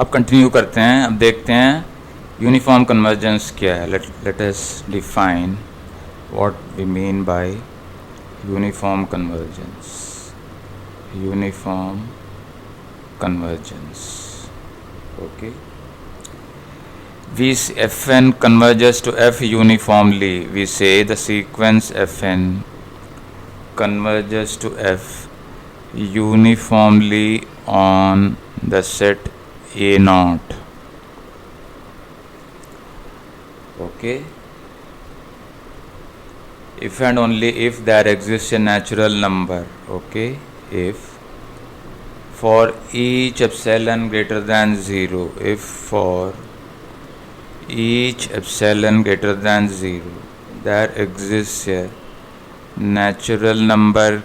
अब कंटिन्यू करते हैं, अब देखते हैं यूनिफॉर्म कन्वर्जेंस क्या है. Let us define what we mean by uniform convergence. Uniform convergence. Okay, we Fn converges to F uniformly. We say the sequence Fn converges to F uniformly on the set A naught. Okay, if and only if there exists a natural number. Okay, if for each epsilon greater than 0, if for each epsilon greater than 0 there exists a natural number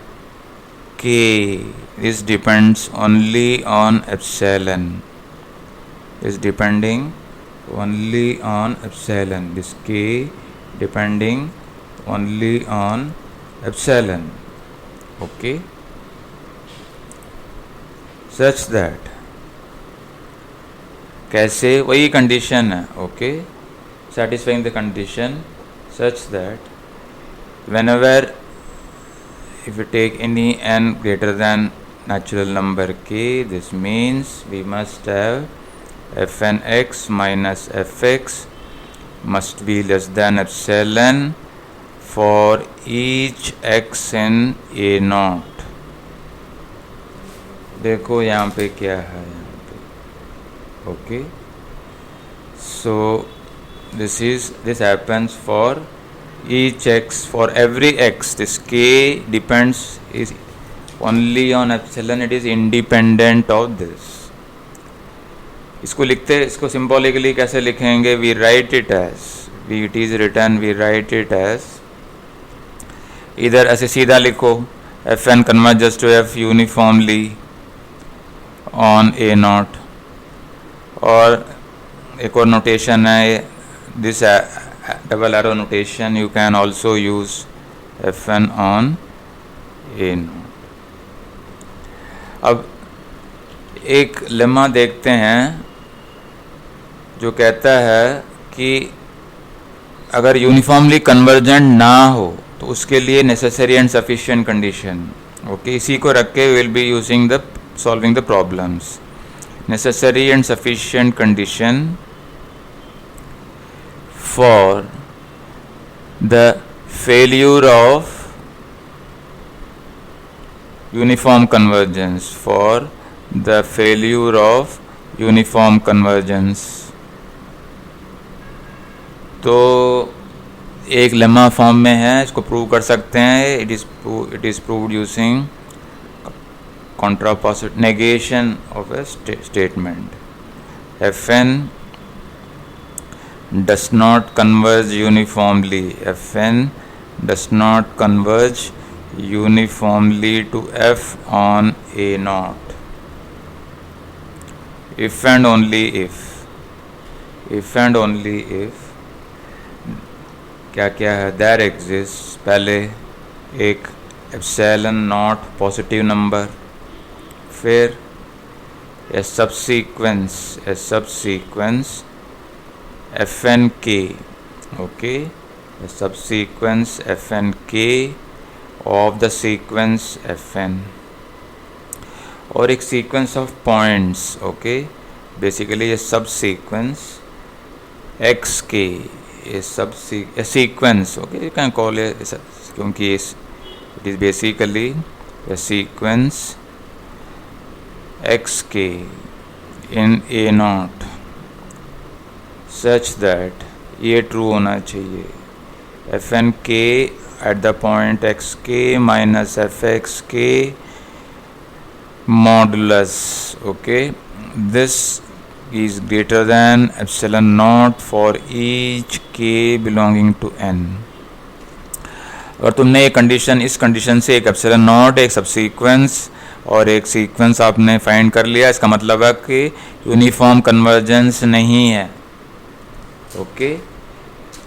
k, this depends only on epsilon, is depending only on epsilon, this k depending only on epsilon. Okay, such that, कैसे, वही condition है. Okay, satisfying the condition such that whenever if we take any n greater than natural number k, this means we must have fn x minus fx must be less than epsilon for each x in a naught. देखो यहाँ पे क्या है यहाँ पे. Okay, so this happens for each x, for every x this k depends is only on epsilon, it is independent of this. इसको लिखते, इसको सिंबॉलिकली कैसे लिखेंगे? we write it as, it is written, we write it as, इधर ऐसे सीधा लिखो fn converges to f uniformly on a naught, और एक और नोटेशन है, this double arrow notation, you can also use fn on a naught. अब एक लेमा देखते हैं जो कहता है कि अगर यूनिफॉर्मली कन्वर्जेंट ना हो तो उसके लिए necessary and sufficient condition. Okay, इसी को रख के will be using the solving the problems. Necessary and sufficient condition for the failure of uniform convergence, for the failure of uniform convergence. तो एक लेमा फॉर्म में है, इसको प्रूव कर सकते हैं. It is proved using contrapositive negation of a statement. Fn does not converge uniformly. Fn does not converge uniformly to f on a naught. If and only if क्या क्या है, there exists, पहले एक epsilon naught positive number, फिर a subsequence fnk. okay, a subsequence fnk of the sequence fn, और एक sequence of points. okay, basically a subsequence xk, a sequence. okay, you can call it, क्योंकि it is basically a sequence xk in a naught such that ये true होना चाहिए. fnk at the point xk minus fxk modulus. okay, this is greater than epsilon naught for each k belonging to n. अगर तुमने एक condition, इस condition से एक epsilon not, एक सबसीक्वेंस और एक सीक्वेंस आपने फाइंड कर लिया, इसका मतलब है कि यूनिफॉर्म कन्वर्जेंस नहीं है. ओके,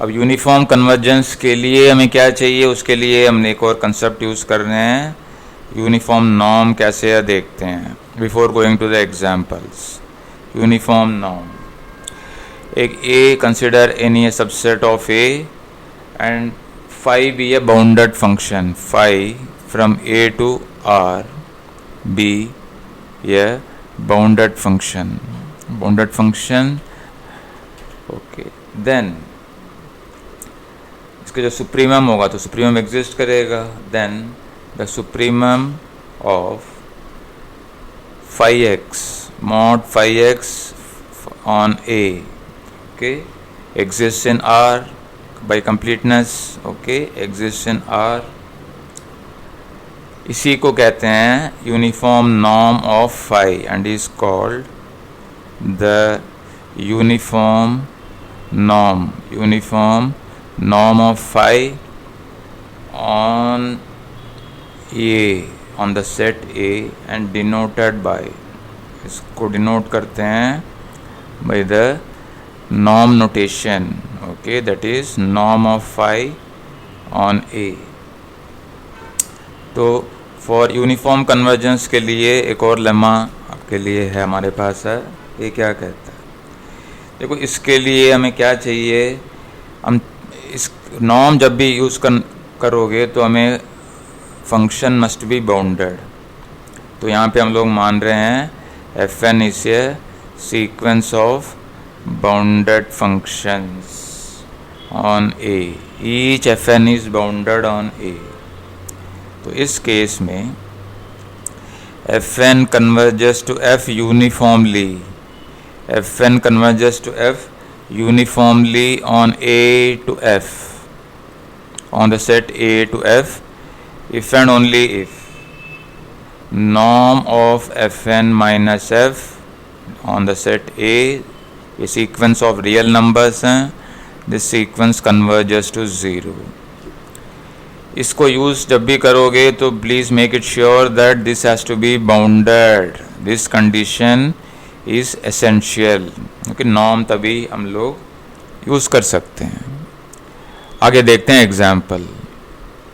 अब यूनिफॉर्म कन्वर्जेंस के लिए हमें क्या चाहिए? उसके लिए हमने एक और कंसेप्ट यूज़ कर रहे हैं, यूनिफॉर्म नॉर्म कैसे है देखते हैं before going to the examples. Uniform norm. एक A consider any subset of A and phi be a bounded function. Phi from A to R be a bounded function. Bounded function. Okay. Then इसका जो supremum होगा तो supremum exist करेगा. Then the supremum of phi x mod phi x on A, okay, exists in R by completeness. Okay, exists in R. इसी को कहते हैं uniform norm of phi and is called the uniform norm of phi on A, on the set A, and denoted by, इसको denote करते हैं by the norm notation. Okay, that is norm of phi on A. तो for uniform convergence के लिए एक और lemma आपके लिए है, हमारे पास है. ये क्या कहता है? देखो, इसके लिए हमें क्या चाहिए, हम इस नॉर्म जब भी यूज़ करोगे तो हमें फंक्शन मस्ट बी बाउंडेड. तो यहाँ पे हम लोग मान रहे हैं Fn is a sequence of bounded functions on A. Each Fn is bounded on A. तो इस केस में Fn converges to F uniformly. Fn converges to F uniformly on A to F, on the set A to F, if and only if norm of Fn minus F on the set A, a sequence of real numbers हैं, this sequence converges to 0. इसको use जब भी करोगे तो please make it sure that this has to be bounded. This condition is essential. Okay, norm तभी हम लोग use कर सकते हैं. आगे देखते हैं एग्जाम्पल.